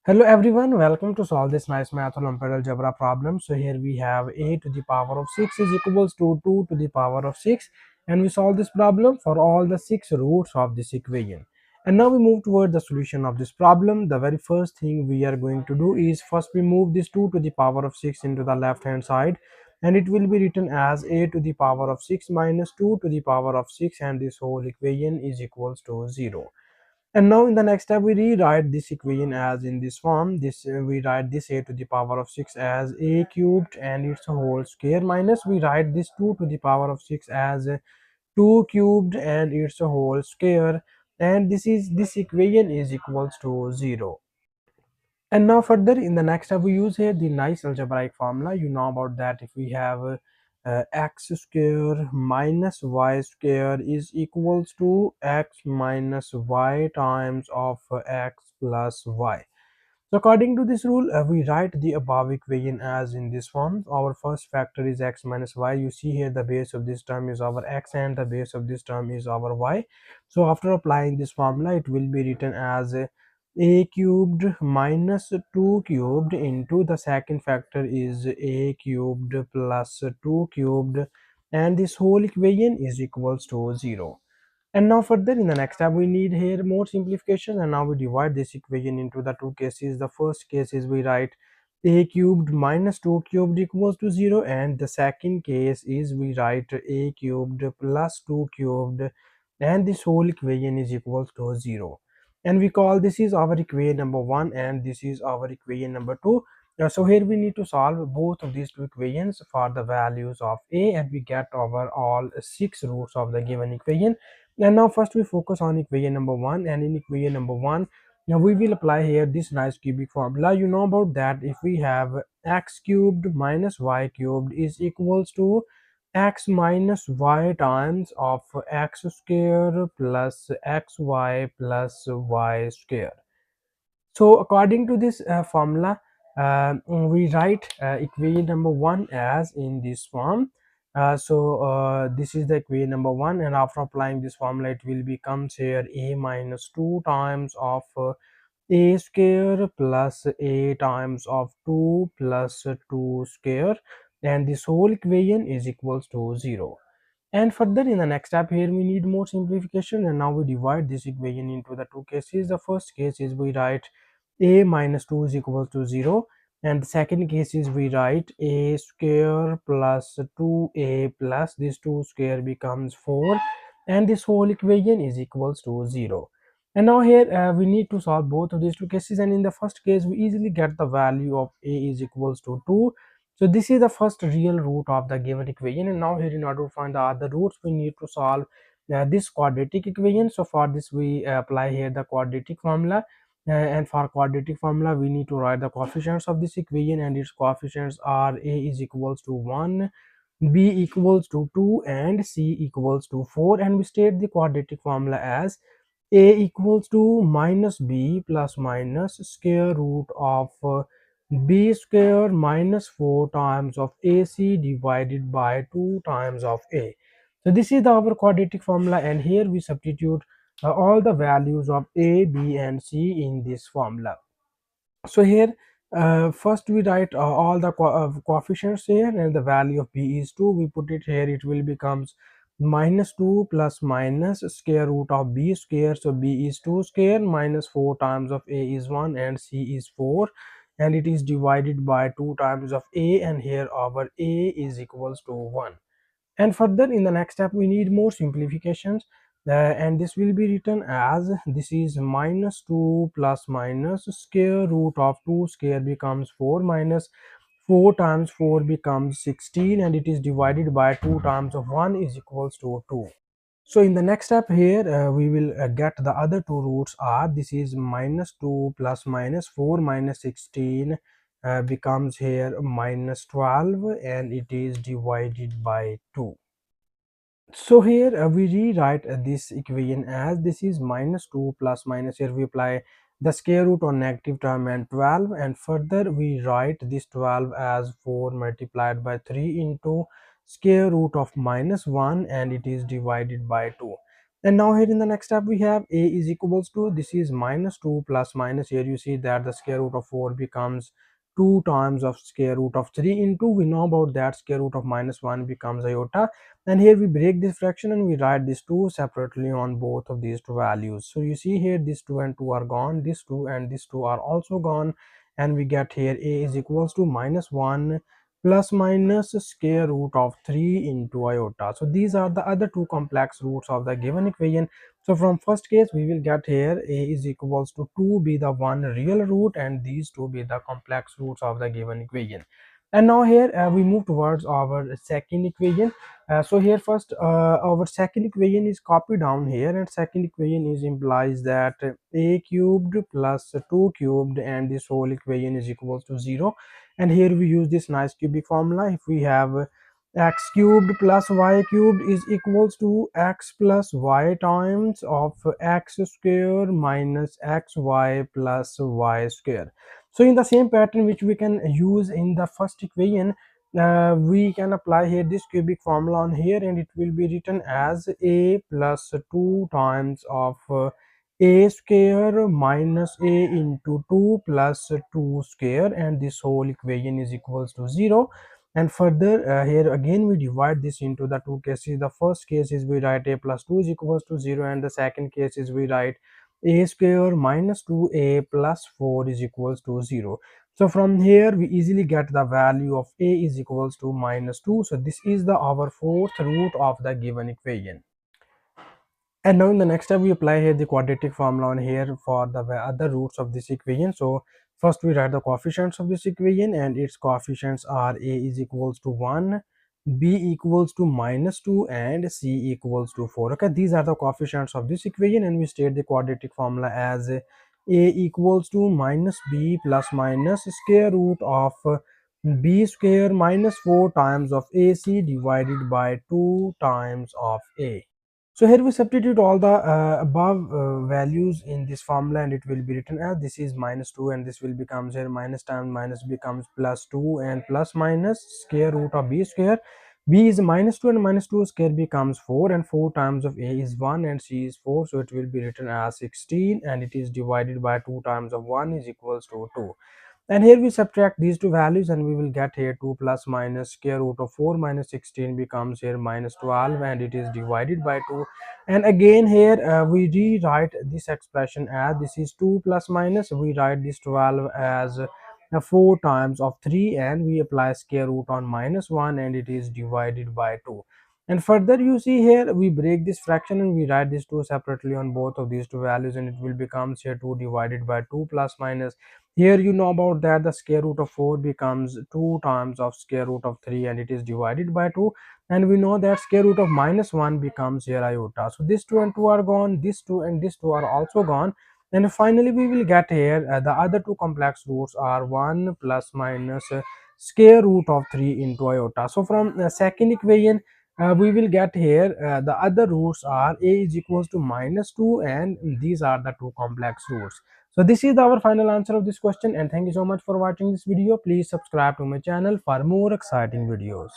Hello everyone, welcome to solve this nice math Olympiad algebra problem. So here we have a to the power of 6 is equals to 2 to the power of 6, and we solve this problem for all the 6 roots of this equation. And now we move toward the solution of this problem. The very first thing we are going to do is first we move this 2 to the power of 6 into the left hand side, and it will be written as a to the power of 6 minus 2 to the power of 6, and this whole equation is equals to 0. And now in the next step we rewrite this equation as in this form. We write this a to the power of 6 as a cubed and its whole square, minus we write this 2 to the power of 6 as 2 cubed and its whole square, and this equation is equals to 0. And now further in the next step we use here the nice algebraic formula. You know about that. If we have x square minus y square is equals to x minus y times of x plus y. So according to this rule, we write the above equation as in this form. Our first factor is x minus y. You see here the base of this term is our x and the base of this term is our y. So after applying this formula, it will be written as a cubed minus 2 cubed into the second factor is a cubed plus 2 cubed, and this whole equation is equals to 0. And now further in the next step we need here more simplification, and now we divide this equation into the two cases. The first case is we write a cubed minus 2 cubed equals to 0, and the second case is we write a cubed plus 2 cubed, and this whole equation is equals to 0. And we call this is our equation number 1 and this is our equation number 2. So here we need to solve both of these two equations for the values of a, and we get over all 6 roots of the given equation. And now first we focus on equation number 1, and in equation number 1 now we will apply here this nice cubic formula. You know about that. If we have x cubed minus y cubed is equals to x minus y times of x square plus xy plus y square. So according to this formula, we write equation number 1 as in this form. This is the equation number 1, and after applying this formula it will becomes here a minus 2 times of a square plus a times of 2 plus 2 square, and this whole equation is equals to 0. And further in the next step here we need more simplification, and now we divide this equation into the two cases. The first case is we write a minus 2 is equals to 0, and the second case is we write a square plus 2a plus this 2 square becomes 4, and this whole equation is equals to 0. And now here we need to solve both of these two cases, and in the first case we easily get the value of a is equals to 2. So this is the first real root of the given equation, and now here in order to find the other roots we need to solve this quadratic equation. So for this we apply here the quadratic formula, and for quadratic formula we need to write the coefficients of this equation, and its coefficients are a is equals to 1, b equals to 2, and c equals to 4. And we state the quadratic formula as a equals to minus b plus minus square root of b square minus 4 times of ac divided by 2 times of a. So this is our quadratic formula, and here we substitute all the values of a, b and c in this formula. So here first we write all the coefficients here, and the value of b is 2. We put it here, it will becomes minus 2 plus minus square root of b square. So b is 2 square minus 4 times of a is 1 and c is 4, and it is divided by 2 times of a, and here our a is equals to 1. And further in the next step we need more simplifications, and this will be written as this is minus 2 plus minus square root of 2 square becomes 4, minus 4 times 4 becomes 16, and it is divided by 2 times of 1 is equals to 2. So in the next step here we will get the other two roots are this is minus 2 plus minus 4 minus 16 becomes here minus 12, and it is divided by 2. So here we rewrite this equation as this is minus 2 plus minus, here we apply the square root on negative term and 12, and further we write this 12 as 4 multiplied by 3 into square root of minus 1, and it is divided by 2. And now here in the next step we have a is equals to, this is minus 2 plus minus, here you see that the square root of 4 becomes 2 times of square root of 3 into, we know about that square root of minus 1 becomes iota. And here we break this fraction and we write these two separately on both of these two values. So you see here this 2 and 2 are gone, this 2 and this 2 are also gone, and we get here a is equals to minus 1 plus minus square root of 3 into iota. So these are the other two complex roots of the given equation. So from first case we will get here a is equals to 2 be the one real root and these two be the complex roots of the given equation. And now here we move towards our second equation. So here first our second equation is copied down here, and second equation is implies that a cubed plus 2 cubed and this whole equation is equals to 0. And here we use this nice cubic formula. If we have x cubed plus y cubed is equals to x plus y times of x square minus xy plus y square. So in the same pattern which we can use in the first equation, we can apply here this cubic formula on here, and it will be written as a plus 2 times of a square minus a into 2 plus 2 square, and this whole equation is equals to 0. And further here again we divide this into the two cases. The first case is we write a plus 2 is equals to 0, and the second case is we write a square minus 2a plus 4 is equals to 0. So from here we easily get the value of a is equals to minus 2. So this is the our fourth root of the given equation. And now in the next step we apply here the quadratic formula on here for the other roots of this equation. So first we write the coefficients of this equation, and its coefficients are a is equals to 1, b equals to minus 2, and c equals to 4. Okay, these are the coefficients of this equation, and we state the quadratic formula as a equals to minus b plus minus square root of b square minus 4 times of ac divided by 2 times of a. So here we substitute all the above values in this formula, and it will be written as, this is minus 2 and this will becomes here minus times minus becomes plus 2, and plus minus square root of b square. B is minus 2 and minus 2 square becomes 4, and 4 times of a is 1 and c is 4, so it will be written as 16, and it is divided by 2 times of 1 is equals to 2. And here we subtract these two values, and we will get here 2 plus minus square root of 4 minus 16 becomes here minus 12, and it is divided by 2. And again here we rewrite this expression as, this is 2 plus minus, we write this 12 as 4 times of 3, and we apply square root on minus 1, and it is divided by 2. And further you see here we break this fraction and we write these two separately on both of these two values, and it will becomes here 2 divided by 2 plus minus. Here you know about that the square root of 4 becomes 2 times of square root of 3, and it is divided by 2. And we know that square root of minus 1 becomes here iota. So this 2 and 2 are gone, this 2 and this 2 are also gone. And finally we will get here the other two complex roots are 1 plus minus square root of 3 into iota. So from the second equation we will get here the other roots are a is equals to minus 2, and these are the two complex roots. So this is our final answer of this question, and thank you so much for watching this video. Please subscribe to my channel for more exciting videos.